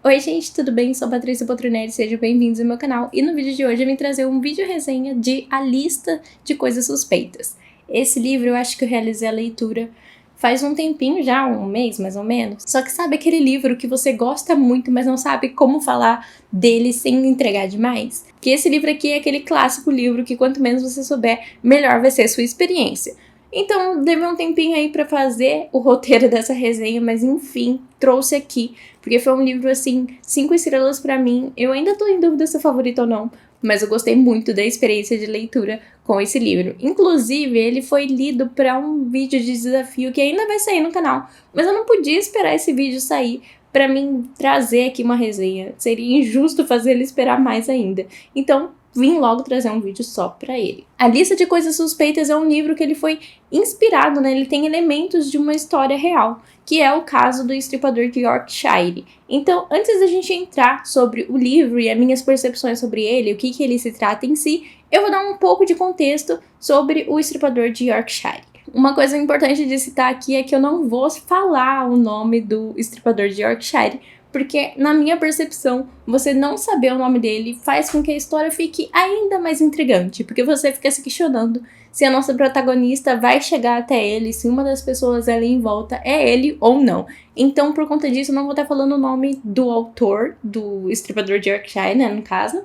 Oi gente, tudo bem? Sou a Patrícia Poltronelli, sejam bem-vindos ao meu canal. E no vídeo de hoje eu vim trazer um vídeo resenha de A Lista de Coisas Suspeitas. Esse livro eu acho que eu realizei a leitura faz um tempinho já, um mês mais ou menos. Só que sabe aquele livro que você gosta muito, mas não sabe como falar dele sem entregar demais? Porque esse livro aqui é aquele clássico livro que quanto menos você souber, melhor vai ser a sua experiência. Então, dei um tempinho aí pra fazer o roteiro dessa resenha, mas enfim, trouxe aqui. Porque foi um livro, assim, 5 estrelas pra mim. Eu ainda tô em dúvida se é favorito ou não, mas eu gostei muito da experiência de leitura com esse livro. Inclusive, ele foi lido pra um vídeo de desafio que ainda vai sair no canal. Mas eu não podia esperar esse vídeo sair pra mim trazer aqui uma resenha. Seria injusto fazer ele esperar mais ainda. Então, vim logo trazer um vídeo só pra ele. A Lista de Coisas Suspeitas é um livro que ele foi inspirado, né? Ele tem elementos de uma história real, que é o caso do estripador de Yorkshire. Então, antes da gente entrar sobre o livro e as minhas percepções sobre ele, o que ele se trata em si, eu vou dar um pouco de contexto sobre o estripador de Yorkshire. Uma coisa importante de citar aqui é que eu não vou falar o nome do estripador de Yorkshire, porque, na minha percepção, você não saber o nome dele faz com que a história fique ainda mais intrigante, porque você fica se questionando se a nossa protagonista vai chegar até ele, se uma das pessoas ali em volta é ele ou não. Então, por conta disso, eu não vou estar falando o nome do autor, do estripador de Yorkshire, né, no caso,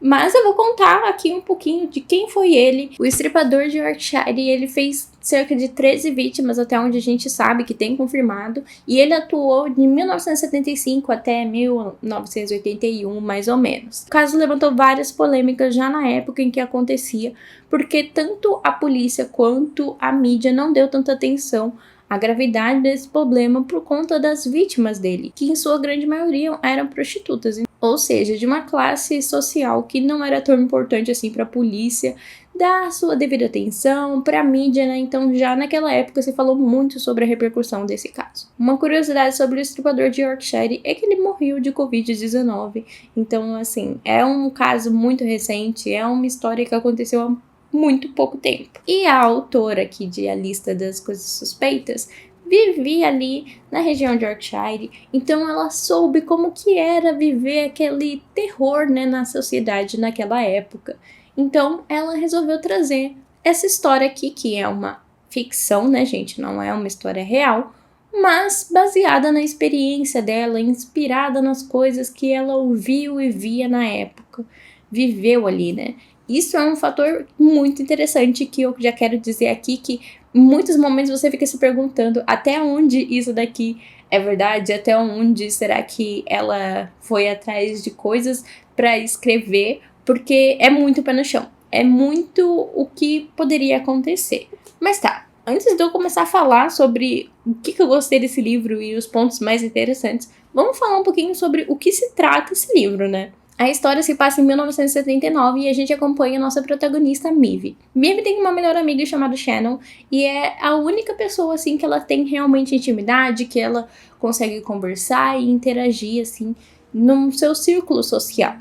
mas eu vou contar aqui um pouquinho de quem foi ele. O estripador de Yorkshire, ele fez cerca de 13 vítimas, até onde a gente sabe que tem confirmado. E ele atuou de 1975 até 1981, mais ou menos. O caso levantou várias polêmicas já na época em que acontecia, porque tanto a polícia quanto a mídia não deu tanta atenção à gravidade desse problema por conta das vítimas dele, que em sua grande maioria eram prostitutas. Ou seja, de uma classe social que não era tão importante assim para a polícia dar sua devida atenção, para a mídia, né? Então já naquela época se falou muito sobre a repercussão desse caso. Uma curiosidade sobre o estripador de Yorkshire é que ele morreu de Covid-19. Então, assim, é um caso muito recente, é uma história que aconteceu há muito pouco tempo. E a autora aqui de A Lista das Coisas Suspeitas vivia ali na região de Yorkshire, então ela soube como que era viver aquele terror, né, na sociedade naquela época. Então ela resolveu trazer essa história aqui, que é uma ficção, né, gente, não é uma história real, mas baseada na experiência dela, inspirada nas coisas que ela ouviu e via na época, viveu ali, né. Isso é um fator muito interessante que eu já quero dizer aqui, que em muitos momentos você fica se perguntando até onde isso daqui é verdade, até onde será que ela foi atrás de coisas para escrever, porque é muito pé no chão, é muito o que poderia acontecer. Mas tá, antes de eu começar a falar sobre o que eu gostei desse livro e os pontos mais interessantes, vamos falar um pouquinho sobre o que se trata esse livro, né? A história se passa em 1979 e a gente acompanha a nossa protagonista, Maeve. Maeve tem uma melhor amiga chamada Shannon e é a única pessoa, assim, que ela tem realmente intimidade, que ela consegue conversar e interagir, assim, no seu círculo social.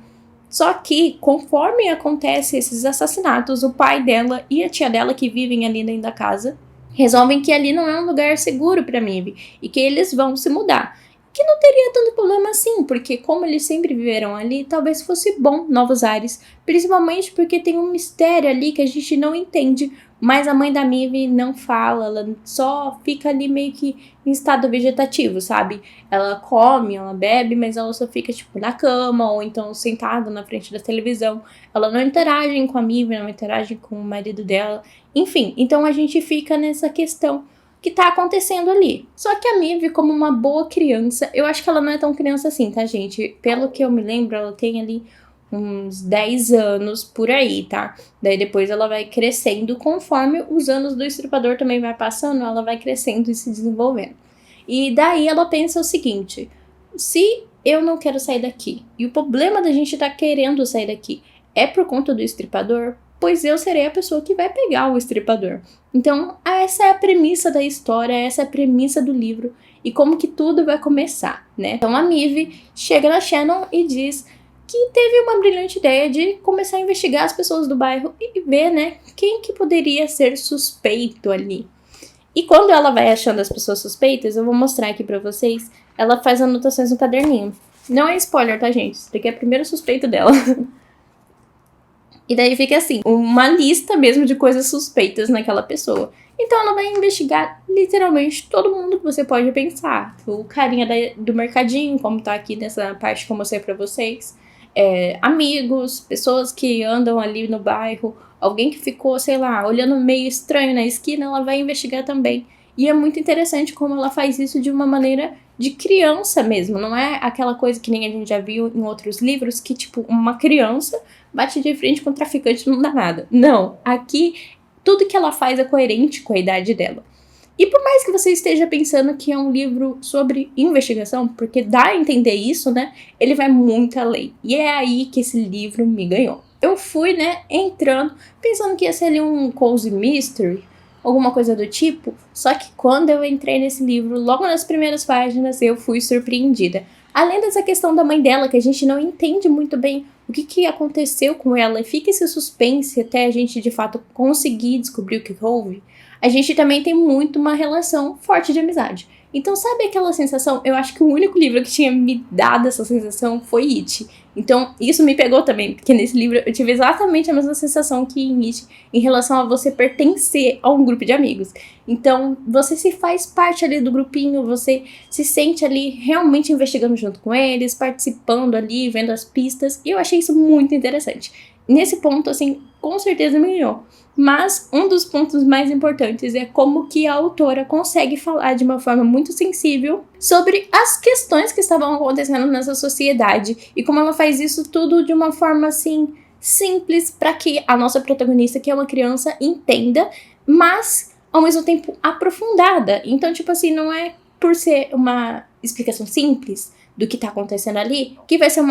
Só que, conforme acontecem esses assassinatos, o pai dela e a tia dela, que vivem ali dentro da casa, resolvem que ali não é um lugar seguro para Maeve e que eles vão se mudar. Que não teria tanto problema assim, porque como eles sempre viveram ali, talvez fosse bom novos ares, principalmente porque tem um mistério ali que a gente não entende, mas a mãe da Maeve não fala, ela só fica ali meio que em estado vegetativo, sabe? Ela come, ela bebe, mas ela só fica tipo na cama ou então sentada na frente da televisão. Ela não interage com a Maeve, não interage com o marido dela, enfim, então a gente fica nessa questão que tá acontecendo ali. Só que a Maeve, como uma boa criança, eu acho que ela não é tão criança assim, tá, gente? Pelo que eu me lembro, ela tem ali uns 10 anos por aí, tá? Daí depois ela vai crescendo, conforme os anos do estripador também vai passando, ela vai crescendo e se desenvolvendo. E daí ela pensa o seguinte: se eu não quero sair daqui, e o problema da gente tá querendo sair daqui é por conta do estripador, pois eu serei a pessoa que vai pegar o estripador. Então, essa é a premissa da história, essa é a premissa do livro e como que tudo vai começar, né? Então, a Maeve chega na Shannon e diz que teve uma brilhante ideia de começar a investigar as pessoas do bairro e ver, né, quem que poderia ser suspeito ali. E quando ela vai achando as pessoas suspeitas, eu vou mostrar aqui pra vocês, ela faz anotações no caderninho. Não é spoiler, tá, gente? Isso daqui é o primeiro suspeito dela. E daí fica assim, uma lista mesmo de coisas suspeitas naquela pessoa. Então ela vai investigar literalmente todo mundo que você pode pensar. O carinha do mercadinho, como tá aqui nessa parte que eu mostrei pra vocês. Amigos, pessoas que andam ali no bairro. Alguém que ficou, sei lá, olhando meio estranho na esquina, ela vai investigar também. E é muito interessante como ela faz isso de uma maneira de criança mesmo. Não é aquela coisa que nem a gente já viu em outros livros, que tipo, uma criança bate de frente com o traficante e não dá nada. Não, aqui tudo que ela faz é coerente com a idade dela. E por mais que você esteja pensando que é um livro sobre investigação, porque dá a entender isso, né? Ele vai muito além. E é aí que esse livro me ganhou. Eu fui, né, entrando, pensando que ia ser ali um cozy mystery, alguma coisa do tipo. Só que quando eu entrei nesse livro, logo nas primeiras páginas, eu fui surpreendida. Além dessa questão da mãe dela, que a gente não entende muito bem o que aconteceu com ela, e fica esse suspense até a gente de fato conseguir descobrir o que houve, a gente também tem muito uma relação forte de amizade. Então, sabe aquela sensação? Eu acho que o único livro que tinha me dado essa sensação foi It. Então, isso me pegou também, porque nesse livro eu tive exatamente a mesma sensação que em It, em relação a você pertencer a um grupo de amigos. Então, você se faz parte ali do grupinho, você se sente ali realmente investigando junto com eles, participando ali, vendo as pistas, e eu achei isso muito interessante. Nesse ponto, assim, com certeza me ganhou. Mas um dos pontos mais importantes é como que a autora consegue falar de uma forma muito sensível sobre as questões que estavam acontecendo nessa sociedade e como ela faz isso tudo de uma forma assim simples para que a nossa protagonista, que é uma criança, entenda, mas ao mesmo tempo aprofundada. Então, tipo assim, não é por ser uma explicação simples do que tá acontecendo ali, que vai ser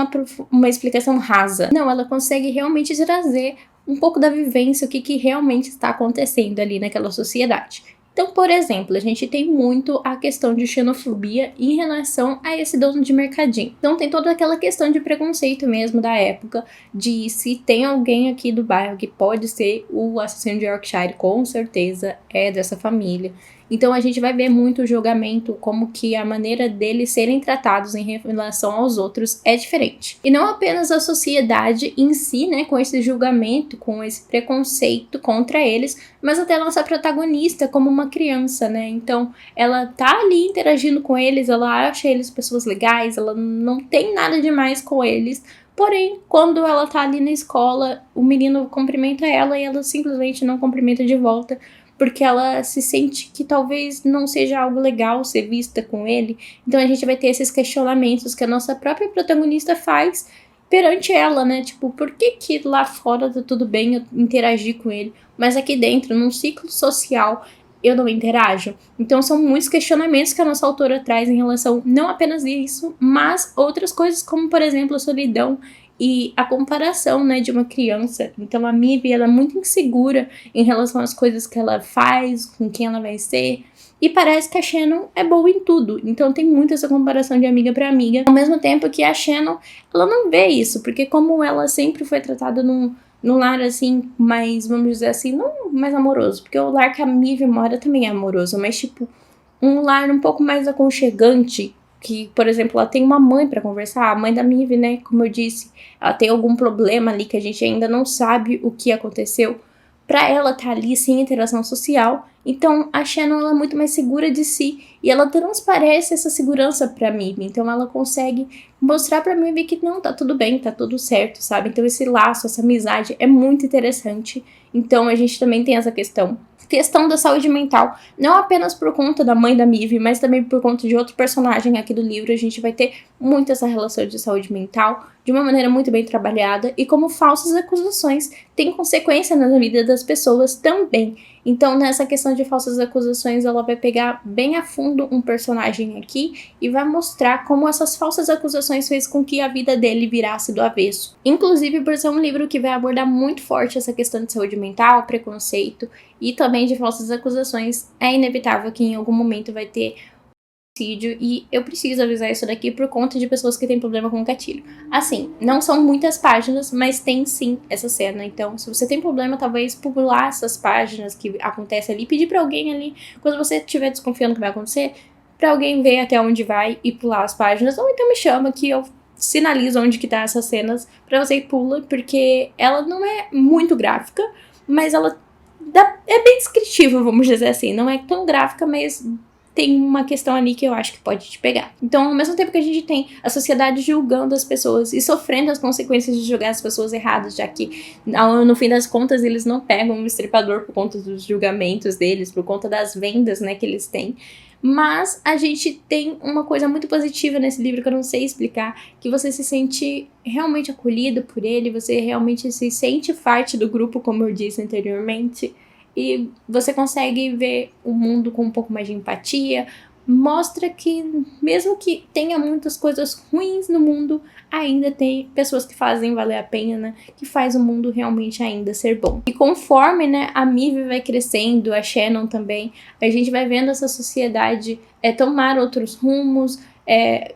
uma explicação rasa. Não, ela consegue realmente trazer um pouco da vivência, o que realmente está acontecendo ali naquela sociedade. Então, por exemplo, a gente tem muito a questão de xenofobia em relação a esse dono de mercadinho. Então tem toda aquela questão de preconceito mesmo da época, de se tem alguém aqui do bairro que pode ser o assassino de Yorkshire, com certeza é dessa família. Então a gente vai ver muito o julgamento, como que a maneira deles serem tratados em relação aos outros é diferente. E não apenas a sociedade em si, né, com esse julgamento, com esse preconceito contra eles, mas até a nossa protagonista como uma criança, né? Então ela tá ali interagindo com eles, ela acha eles pessoas legais, ela não tem nada demais com eles. Porém, quando ela tá ali na escola, o menino cumprimenta ela e ela simplesmente não cumprimenta de volta, porque ela se sente que talvez não seja algo legal ser vista com ele. Então a gente vai ter esses questionamentos que a nossa própria protagonista faz perante ela, né? Tipo, por que lá fora tá tudo bem eu interagir com ele, mas aqui dentro, num ciclo social, eu não interajo? Então são muitos questionamentos que a nossa autora traz em relação não apenas isso, mas outras coisas, como por exemplo a solidão e a comparação, né, de uma criança. Então a Mivy, ela é muito insegura em relação às coisas que ela faz, com quem ela vai ser. E parece que a Shannon é boa em tudo. Então tem muito essa comparação de amiga pra amiga. Ao mesmo tempo que a Shannon, ela não vê isso, porque como ela sempre foi tratada num lar assim, mais, vamos dizer assim, não mais amoroso. Porque o lar que a Mivy mora também é amoroso, mas tipo, um lar um pouco mais aconchegante. Que, por exemplo, ela tem uma mãe pra conversar, a mãe da Mivy, né, como eu disse, ela tem algum problema ali que a gente ainda não sabe o que aconteceu, pra ela tá ali sem interação social. Então a Shannon, ela é muito mais segura de si e ela transparece essa segurança pra Mivy. Então ela consegue mostrar pra Mivy que não, tá tudo bem, tá tudo certo, sabe? Então esse laço, essa amizade é muito interessante. Então a gente também tem essa questão da saúde mental, não apenas por conta da mãe da Mivy, mas também por conta de outro personagem aqui do livro. A gente vai ter muito essa relação de saúde mental de uma maneira muito bem trabalhada e como falsas acusações têm consequência na vida das pessoas também. Então nessa questão de falsas acusações, ela vai pegar bem a fundo um personagem aqui e vai mostrar como essas falsas acusações fez com que a vida dele virasse do avesso. Inclusive por ser um livro que vai abordar muito forte essa questão de saúde mental, preconceito e também de falsas acusações, é inevitável que em algum momento vai ter suicídio, e eu preciso avisar isso daqui por conta de pessoas que têm problema com gatilho. Assim, não são muitas páginas, mas tem sim essa cena. Então, se você tem problema, talvez pular essas páginas que acontecem ali, pedir pra alguém ali, quando você estiver desconfiando que vai acontecer, pra alguém ver até onde vai e pular as páginas, ou então me chama que eu sinaliza onde que tá essas cenas pra você e pula, porque ela não é muito gráfica, mas ela é bem descritiva, vamos dizer assim. Não é tão gráfica, mas tem uma questão ali que eu acho que pode te pegar. Então, ao mesmo tempo que a gente tem a sociedade julgando as pessoas e sofrendo as consequências de julgar as pessoas erradas, já que no fim das contas eles não pegam um estripador por conta dos julgamentos deles, por conta das vendas, né, que eles têm. Mas a gente tem uma coisa muito positiva nesse livro que eu não sei explicar, que você se sente realmente acolhido por ele, você realmente se sente parte do grupo, como eu disse anteriormente, e você consegue ver o mundo com um pouco mais de empatia. Mostra que mesmo que tenha muitas coisas ruins no mundo, ainda tem pessoas que fazem valer a pena, que faz o mundo realmente ainda ser bom. E conforme, né, a Maeve vai crescendo, a Shannon também, a gente vai vendo essa sociedade tomar outros rumos,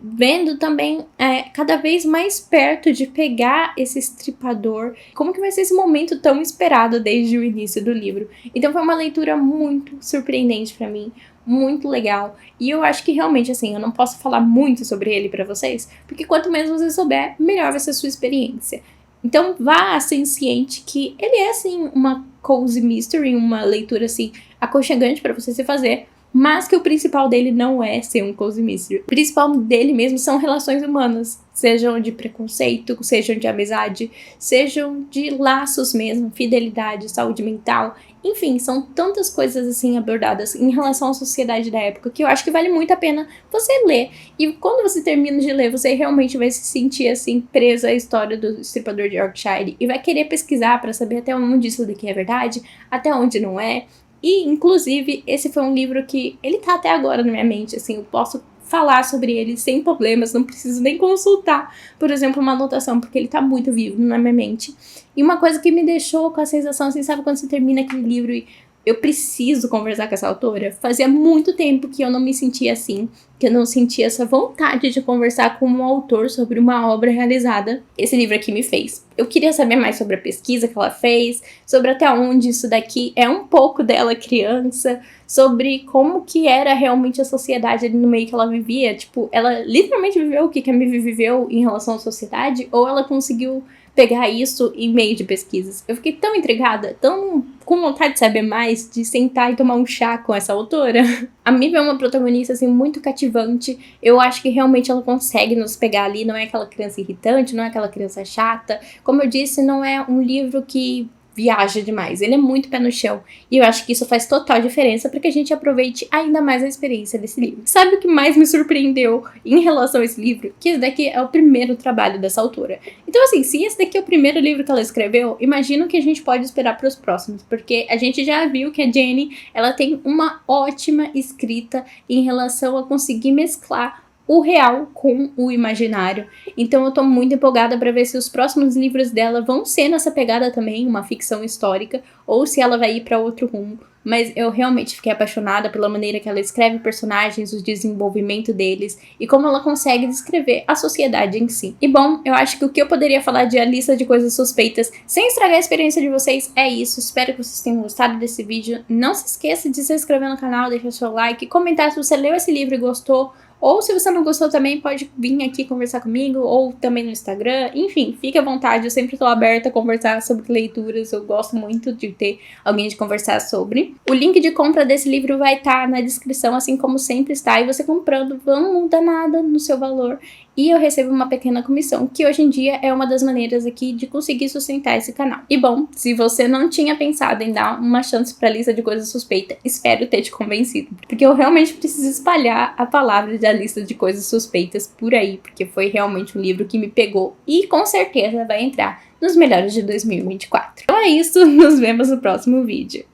vendo também cada vez mais perto de pegar esse estripador. Como que vai ser esse momento tão esperado desde o início do livro? Então foi uma leitura muito surpreendente pra mim, muito legal. E eu acho que realmente, assim, eu não posso falar muito sobre ele pra vocês, porque quanto menos você souber, melhor vai ser a sua experiência. Então vá assim ciente que ele é, assim, uma cozy mystery, uma leitura, assim, aconchegante pra você se fazer, mas que o principal dele não é ser um cozy mystery. O principal dele mesmo são relações humanas, sejam de preconceito, sejam de amizade, sejam de laços mesmo, fidelidade, saúde mental. Enfim, são tantas coisas assim abordadas em relação à sociedade da época que eu acho que vale muito a pena você ler. E quando você termina de ler, você realmente vai se sentir assim presa à história do estripador de Yorkshire e vai querer pesquisar para saber até onde isso daqui é verdade, até onde não é. E, inclusive, esse foi um livro que ele tá até agora na minha mente, assim, eu posso falar sobre ele sem problemas, não preciso nem consultar, por exemplo, uma anotação, porque ele tá muito vivo na minha mente. E uma coisa que me deixou com a sensação, assim, sabe quando você termina aquele livro e eu preciso conversar com essa autora? Fazia muito tempo que eu não me sentia assim, que eu não sentia essa vontade de conversar com um autor sobre uma obra realizada. Esse livro aqui me fez. Eu queria saber mais sobre a pesquisa que ela fez, sobre até onde isso daqui é um pouco dela criança, sobre como que era realmente a sociedade ali no meio que ela vivia. Tipo, ela literalmente viveu o que a Maeve viveu em relação à sociedade, ou ela conseguiu pegar isso em meio de pesquisas. Eu fiquei tão intrigada, tão com vontade de saber mais, de sentar e tomar um chá com essa autora. A Maeve é uma protagonista, assim, muito cativante. Eu acho que realmente ela consegue nos pegar ali, não é aquela criança irritante, não é aquela criança chata. Como eu disse, não é um livro que viaja demais, ele é muito pé no chão, e eu acho que isso faz total diferença para que a gente aproveite ainda mais a experiência desse livro. Sabe o que mais me surpreendeu em relação a esse livro? Que esse daqui é o primeiro trabalho dessa autora. Então assim, se esse daqui é o primeiro livro que ela escreveu, imagino que a gente pode esperar para os próximos, porque a gente já viu que a Jenny, ela tem uma ótima escrita em relação a conseguir mesclar o real com o imaginário. Então eu tô muito empolgada para ver se os próximos livros dela vão ser nessa pegada também, uma ficção histórica, ou se ela vai ir para outro rumo. Mas eu realmente fiquei apaixonada pela maneira que ela escreve personagens, o desenvolvimento deles e como ela consegue descrever a sociedade em si. E bom, eu acho que o que eu poderia falar de A Lista de Coisas Suspeitas sem estragar a experiência de vocês é isso. Espero que vocês tenham gostado desse vídeo. Não se esqueça de se inscrever no canal, deixar seu like, comentar se você leu esse livro e gostou. Ou se você não gostou também, pode vir aqui conversar comigo, ou também no Instagram. Enfim, fique à vontade, eu sempre estou aberta a conversar sobre leituras, eu gosto muito de ter alguém de conversar sobre. O link de compra desse livro vai estar na descrição, assim como sempre está, e você comprando não muda nada no seu valor. E eu recebo uma pequena comissão, que hoje em dia é uma das maneiras aqui de conseguir sustentar esse canal. E bom, se você não tinha pensado em dar uma chance pra Lista de Coisas Suspeitas, espero ter te convencido. Porque eu realmente preciso espalhar a palavra da Lista de Coisas Suspeitas por aí, porque foi realmente um livro que me pegou e com certeza vai entrar nos melhores de 2024. Então é isso, nos vemos no próximo vídeo.